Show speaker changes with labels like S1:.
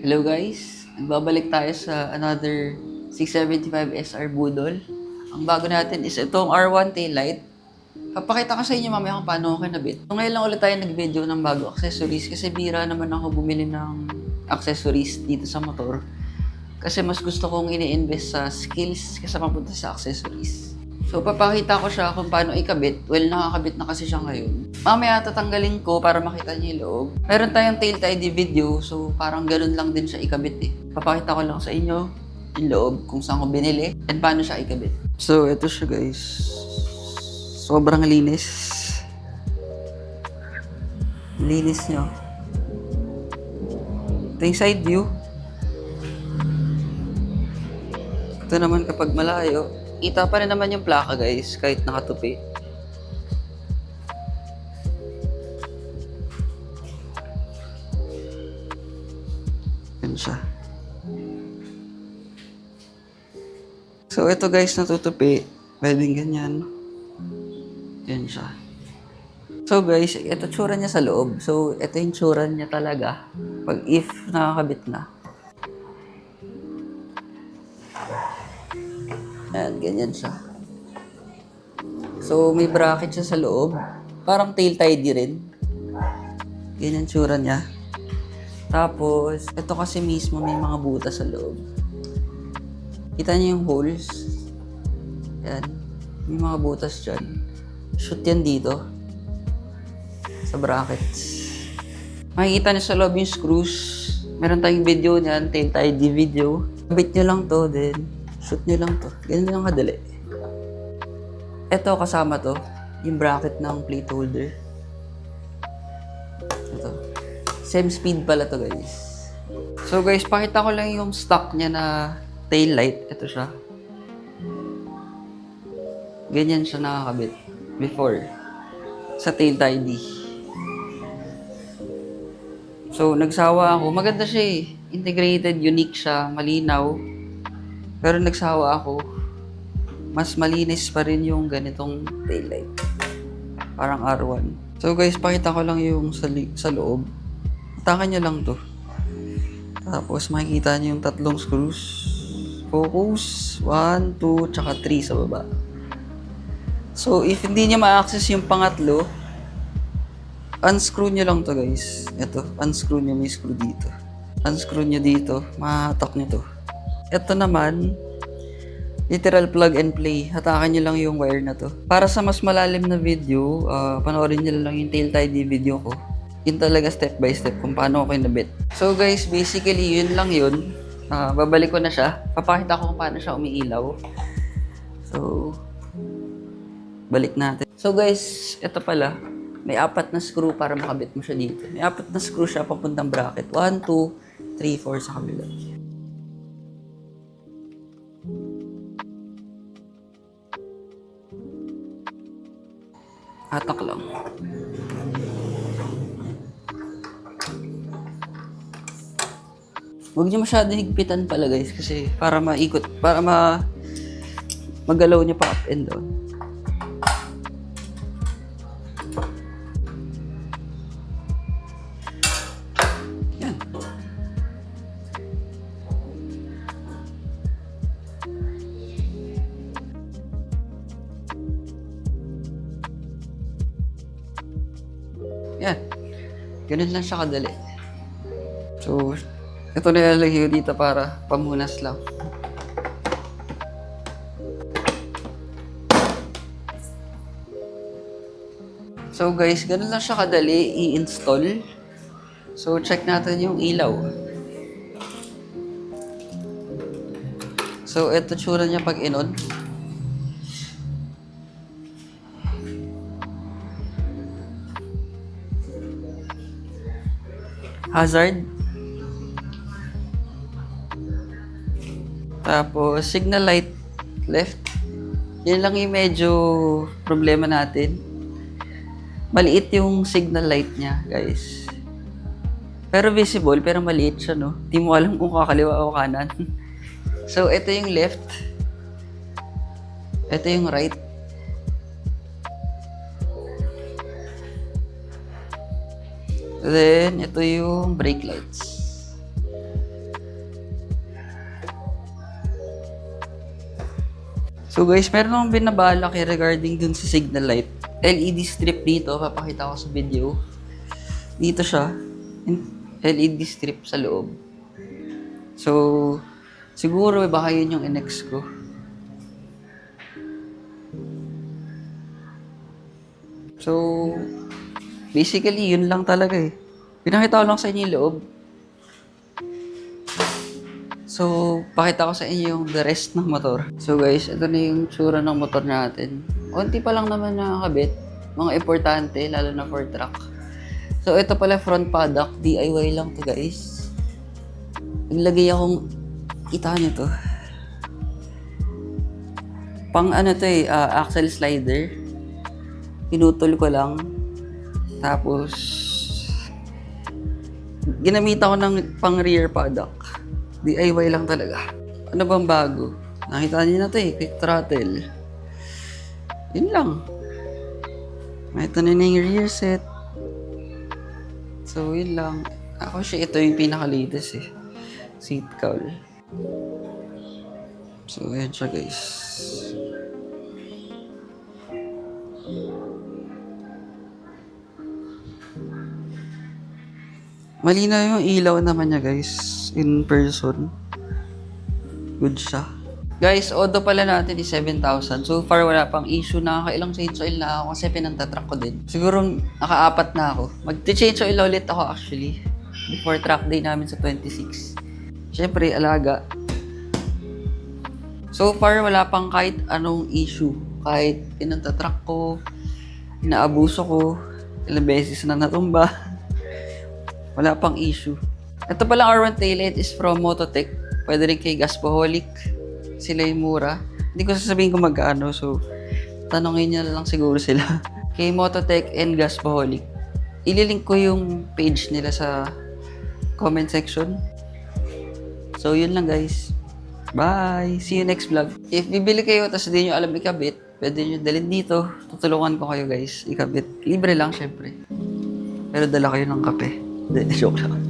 S1: Hello guys, nagbabalik tayo sa another 675 SR Budol. Ang bago natin is itong R1 taillight. Papakita ko sa inyo mamaya kung paano ako kinabit. So ngayon lang ulit tayo nag-video ng bago accessories kasi bira naman ako bumili ng accessories dito sa motor. Kasi mas gusto kong ini-invest sa skills kaysa mapunta sa accessories. So, papakita ko siya kung paano ikabit. Well, nakakabit na kasi siya ngayon. Mamaya tatanggalin ko para makita niyo yung loob. Meron tayong tail tidy video, so parang ganun lang din siya ikabit eh. Papakita ko lang sa inyo yung loob, kung saan ko binili, and paano siya ikabit. So, ito siya guys. Sobrang linis. Linis nyo. Ito yung side view. Ito naman kapag malayo, kita pa rin naman yung plaka guys, kahit nakatupi. Yan siya. So ito guys, natutupi. Pwedeng ganyan. Yan siya. So guys, ito tsura niya sa loob. So ito yung tsura niya talaga pag if nakakabit na. Ayan, ganyan siya. So, may bracket siya sa loob. Parang tail tidy rin. Ganyan tsura niya. Tapos, ito kasi mismo may mga butas sa loob. Kita niyo yung holes. Ayan. May mga butas dyan. Shoot yan dito. Sa brackets. Makikita niyo sa loob yung screws. Meron tayong video niyan, tail tidy video. Kabit niyo lang to, then shoot nyo lang to. Ganun lang kadali. Ito, kasama to. Yung bracket ng plate holder. Ito. Same speed pala to, guys. So, guys, pakita ko lang yung stock niya na tail light. Ito siya. Ganyan siya nakakabit. Before. Sa tail tidy. So, nagsawa ako. Maganda siya eh. Integrated, unique siya, malinaw. Pero nagsawa ako, mas malinis pa rin yung ganitong taillight. Parang R1. So guys, pakita ko lang yung sa loob. Atakan nyo lang to. Tapos makikita nyo yung tatlong screws. Focus, 1, 2, tsaka 3 sa baba. So if hindi nyo ma-access yung pangatlo, unscrew nyo lang to guys. Ito, unscrew nyo, may screw dito. Unscrew nyo dito, mahatak nyo to. Ito naman, literal plug and play. Hatakan nyo lang yung wire na to. Para sa mas malalim na video, panoorin nyo lang yung tail tidy video ko. Yun talaga step by step kung paano ako kinabit. So guys, basically yun lang yun. Babalik ko na siya. Papakita ko kung paano siya umiilaw. So, balik natin. So guys, ito pala. May 4 na screw para makabit mo siya dito. May 4 na screw siya papuntang bracket. 1, 2, 3, 4 sa kabila. Hatak lang. Huwag niyo masyado higpitan pala guys kasi para maikot, para magalaw niya pa up and down. Yan. Yan. Ganun lang siya kadali. So, ito na ilalagay ko dito para pamunas lang. So guys, ganun lang siya kadali i-install. So, check natin yung ilaw. So, ito tsura niya pag in-on. Hazard. Tapos, signal light left. Yan lang yung medyo problema natin. Maliit yung signal light niya, guys. Pero visible, pero maliit siya, no? Di mo alam kung kakaliwa o kanan. So, ito yung left. Ito yung right. Then, ito yung brake lights. So guys, meron akong binabalak regarding dun sa signal light. LED strip dito, papakita ko sa video. Dito siya. LED strip sa loob. So, siguro baka yun yung inex ko. So, basically, yun lang talaga eh. Pinakita ko lang sa inyo yung loob. So, pakita ko sa inyo yung the rest ng motor. So guys, ito na yung tsura ng motor natin. Konti pa lang naman nakakabit. Mga importante, lalo na for truck. So, ito pala front paddock. DIY lang to guys. Naglagay akong, kita nyo to. Pang ano to eh, axle slider. Pinutol ko lang. Tapos, ginamit ako ng pang rear paddock. DIY lang talaga. Ano bang bago? Nakita niyo na to eh, quick throttle. Yun lang. Ito na yung rear set. So, yun lang. Ako siya, ito yung pinaka-latest eh. Seat cowl. So, yun siya guys. Malinaw yung ilaw naman niya guys. In person. Good siya. Guys, odo pala natin is 7,000. So far wala pang issue. Nakakailang change oil na ako kasi pinantatrack ko din. Siguro naka-4 na ako. Mag-change oil ulit ako actually. Before track day namin sa 26. Siyempre, alaga. So far wala pang kahit anong issue. Kahit pinantatrack ko, inaabuso ko, ilang beses na natumba. Wala pang issue. Ito palang R1 taillight is from Mototech. Pwede rin kay Gaspoholic. Sila yung mura. Hindi ko sasabihin kung magkano. So, tanongin niya lang siguro sila. Kay Mototech and Gaspoholic. Ililink ko yung page nila sa comment section. So, yun lang guys. Bye! See you next vlog. If bibili kayo tapos hindi nyo alam ikabit, pwede nyo dalhin dito. Tutulungan ko kayo guys ikabit. Libre lang syempre. Pero dala kayo ng kape. Hindi, joke lang.